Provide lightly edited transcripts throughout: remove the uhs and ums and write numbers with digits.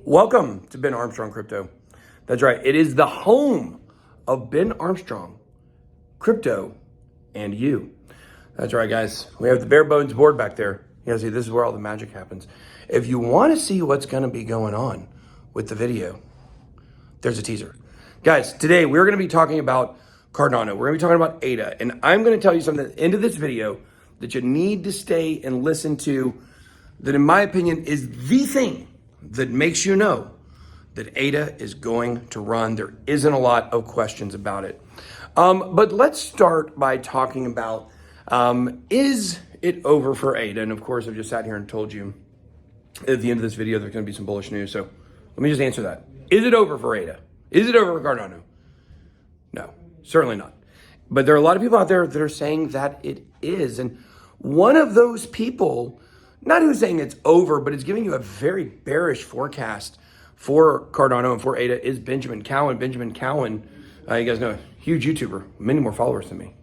Welcome to Ben Armstrong Crypto. That's right. It is the home of Ben Armstrong Crypto and you. That's right, guys. We have the bare bones board back there. You guys see, this is where all the magic happens. If you want to see what's going to be going on with the video, there's a teaser. Guys, today we're going to be talking about Cardano. We're going to be talking about ADA. And I'm going to tell you something at the end of this video that you need to stay and listen to, that in my opinion is the thing that makes you know that ADA is going to run. There isn't a lot of questions about it. But let's start by talking about, is it over for ADA? And of course, I've just sat here and told you at the end of this video, there's going to be some bullish news. So let me just answer that. Is it over for ADA? Is it over for Cardano? No, certainly not. But there are a lot of people out there that are saying that it is. And one of those people, not who's saying it's over, but it's giving you a very bearish forecast for Cardano and for ADA, is Benjamin Cowan. Benjamin Cowan, you guys know, huge YouTuber, many more followers than me.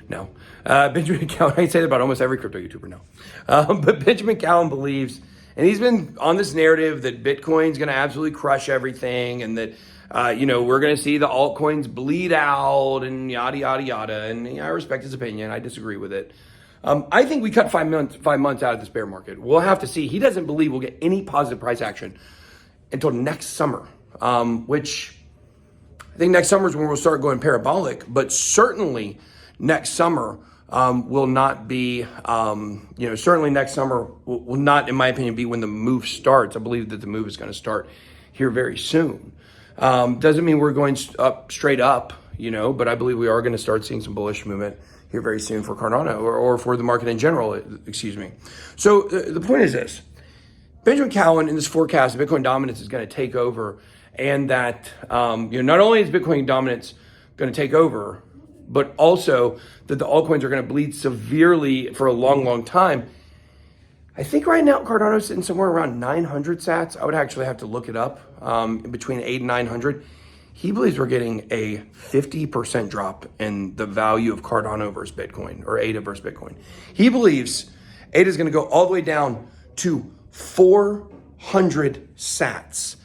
No. Benjamin Cowan, I say that about almost every crypto YouTuber now. But Benjamin Cowan believes, and he's been on this narrative that Bitcoin's going to absolutely crush everything, and that, we're going to see the altcoins bleed out and yada, yada, yada. And I respect his opinion. I disagree with it. I think we cut 5 months out of this bear market. We'll have to see. He doesn't believe we'll get any positive price action until next summer, which I think next summer is when we'll start going parabolic, but certainly next summer will not be, certainly next summer will not, in my opinion, be when the move starts. I believe that the move is going to start here very soon. Doesn't mean we're going up straight up, but I believe we are going to start seeing some bullish movement here very soon for Cardano or for the market in general, excuse me. So the point is this: Benjamin Cowan in this forecast, Bitcoin dominance is going to take over, and that not only is Bitcoin dominance going to take over, but also that the altcoins are going to bleed severely for a long, long time. I think right now Cardano is sitting somewhere around 900 sats. I would actually have to look it up, between 8 and 900. He believes we're getting a 50% drop in the value of Cardano versus Bitcoin, or ADA versus Bitcoin. He believes ADA is going to go all the way down to 400 sats,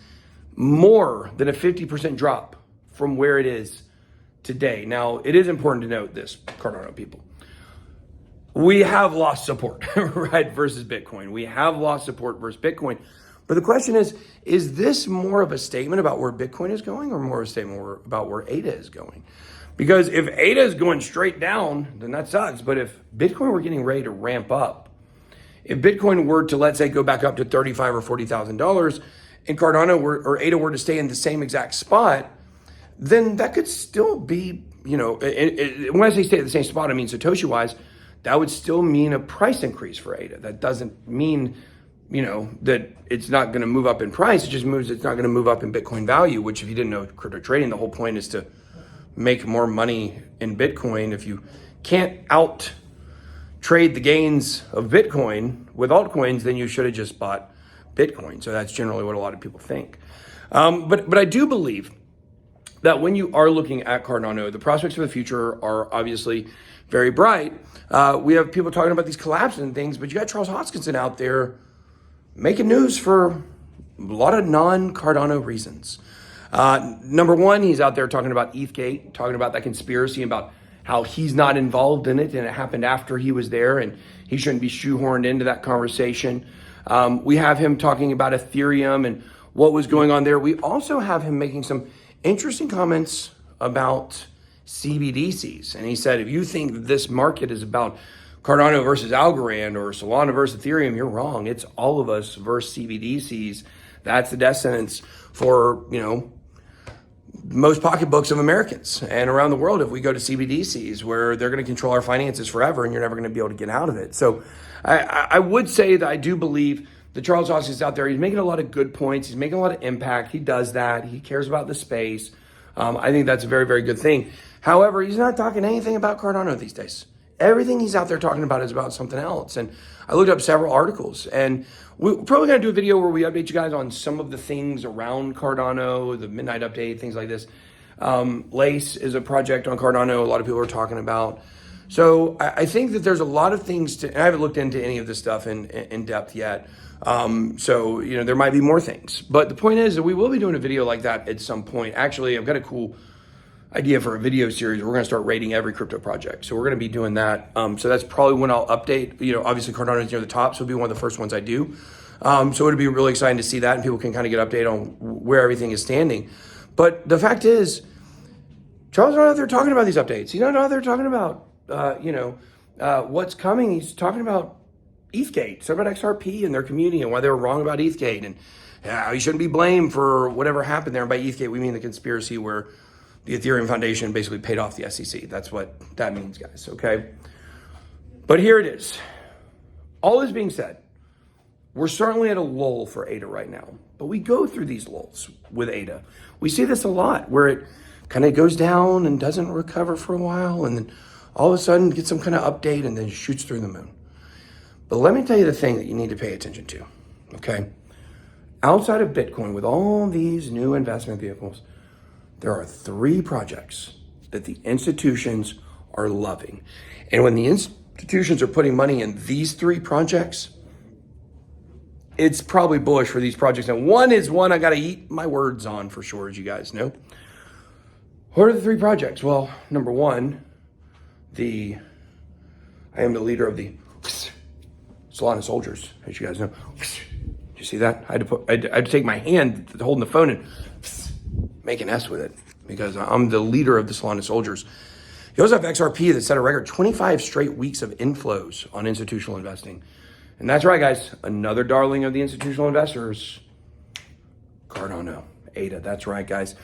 more than a 50% drop from where it is today. Now, it is important to note this, Cardano people. We have lost support, right, versus Bitcoin. We have lost support versus Bitcoin. But the question is this more of a statement about where Bitcoin is going, or more of a statement about where ADA is going? Because if ADA is going straight down, then that sucks. But if Bitcoin were getting ready to ramp up, if Bitcoin were to, let's say, go back up to $35,000 or $40,000, and Cardano or ADA were to stay in the same exact spot, then that could still be, when I say stay at the same spot, I mean Satoshi-wise, that would still mean a price increase for ADA. That doesn't mean, that it's not going to move up in price. It just means it's not going to move up in Bitcoin value, which if you didn't know crypto trading, the whole point is to make more money in Bitcoin. If you can't out trade the gains of Bitcoin with altcoins, then you should have just bought Bitcoin. So that's generally what a lot of people think. But I do believe that when you are looking at Cardano, the prospects for the future are obviously very bright. We have people talking about these collapses and things, but you got Charles Hoskinson out there making news for a lot of non-Cardano reasons. Number one, he's out there talking about ETHgate, talking about that conspiracy, about how he's not involved in it and it happened after he was there and he shouldn't be shoehorned into that conversation. We have him talking about Ethereum and what was going on there. We also have him making some interesting comments about CBDCs. And he said, if you think that this market is about Cardano versus Algorand or Solana versus Ethereum, you're wrong. It's all of us versus CBDCs. That's the death sentence for, most pocketbooks of Americans and around the world if we go to CBDCs, where they're going to control our finances forever and you're never going to be able to get out of it. So I would say that I do believe that Charles Hoskinson is out there. He's making a lot of good points. He's making a lot of impact. He does that. He cares about the space. I think that's a very, very good thing. However, he's not talking anything about Cardano these days. Everything he's out there talking about is about something else. And I looked up several articles, and we're probably going to do a video where we update you guys on some of the things around Cardano, the midnight update, things like this. Lace is a project on Cardano a lot of people are talking about. So I think that there's a lot of things to, and I haven't looked into any of this stuff in depth yet. So, there might be more things. But the point is that we will be doing a video like that at some point. Actually, I've got a cool idea for a video series. We're going to start rating every crypto project. So we're going to be doing that. So that's probably when I'll update. Obviously Cardano is near the top, so it'll be one of the first ones I do. So it'll be really exciting to see that, and people can kind of get an update on where everything is standing. But the fact is, Charles is not out there talking about these updates. He's not out there talking about, what's coming. He's talking about ETHgate, talking about XRP and their community and why they were wrong about ETHgate. And he shouldn't be blamed for whatever happened there. And by ETHgate, we mean the conspiracy where the Ethereum Foundation basically paid off the SEC. That's what that means, guys, okay? But here it is. All this being said, we're certainly at a lull for ADA right now, but we go through these lulls with ADA. We see this a lot where it kind of goes down and doesn't recover for a while, and then all of a sudden gets some kind of update and then shoots through the moon. But let me tell you the thing that you need to pay attention to, okay? Outside of Bitcoin, with all these new investment vehicles, there are 3 projects that the institutions are loving. And when the institutions are putting money in these 3 projects, it's probably bullish for these projects. And one is one I got to eat my words on for sure, as you guys know. What are the 3 projects? Well, number 1, I am the leader of the Solana soldiers, as you guys know. You see that? I had to take my hand holding the phone and make an S with it because I'm the leader of the Solana soldiers. You also have XRP that set a record 25 straight weeks of inflows on institutional investing. And that's right, guys. Another darling of the institutional investors, Cardano, ADA. That's right, guys.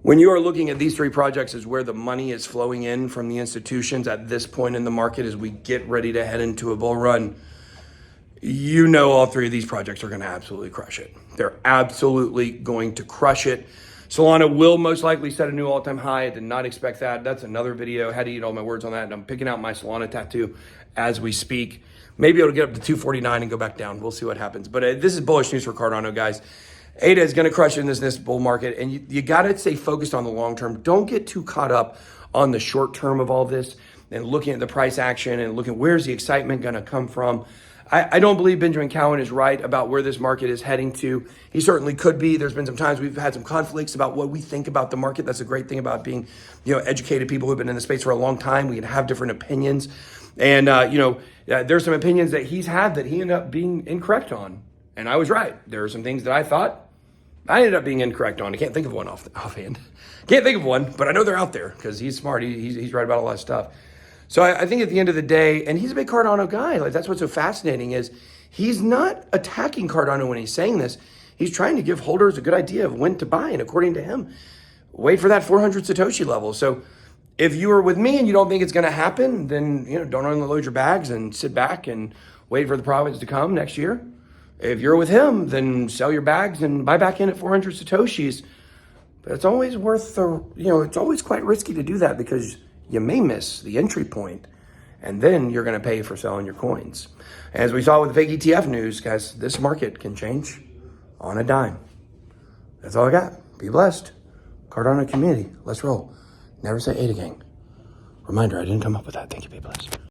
When you are looking at these 3 projects as where the money is flowing in from the institutions at this point in the market as we get ready to head into a bull run, all 3 of these projects are going to absolutely crush it. They're absolutely going to crush it. Solana will most likely set a new all-time high. I did not expect that. That's another video. I had to eat all my words on that. And I'm picking out my Solana tattoo as we speak. Maybe it'll get up to 249 and go back down. We'll see what happens. But this is bullish news for Cardano, guys. ADA is going to crush it in this bull market. And you got to stay focused on the long term. Don't get too caught up on the short term of all this and looking at the price action and looking where's the excitement going to come from. I don't believe Benjamin Cowan is right about where this market is heading to. He certainly could be. There's been some times we've had some conflicts about what we think about the market. That's a great thing about being, educated people who've been in the space for a long time. We can have different opinions. And, there's some opinions that he's had that he ended up being incorrect on. And I was right. There are some things that I thought I ended up being incorrect on. I can't think of one offhand. Can't think of one, but I know they're out there because he's smart. He's right about a lot of stuff. So I think at the end of the day, and he's a big Cardano guy. Like that's what's so fascinating is he's not attacking Cardano when he's saying this. He's trying to give holders a good idea of when to buy. And according to him, wait for that 400 Satoshi level. So if you are with me and you don't think it's going to happen, then don't unload your bags and sit back and wait for the profits to come next year. If you're with him, then sell your bags and buy back in at 400 Satoshis. But it's always worth it's always quite risky to do that because you may miss the entry point, and then you're going to pay for selling your coins. As we saw with the fake ETF news, guys, this market can change on a dime. That's all I got. Be blessed. Cardano community. Let's roll. Never say ADA gang. Reminder, I didn't come up with that. Thank you. Be blessed.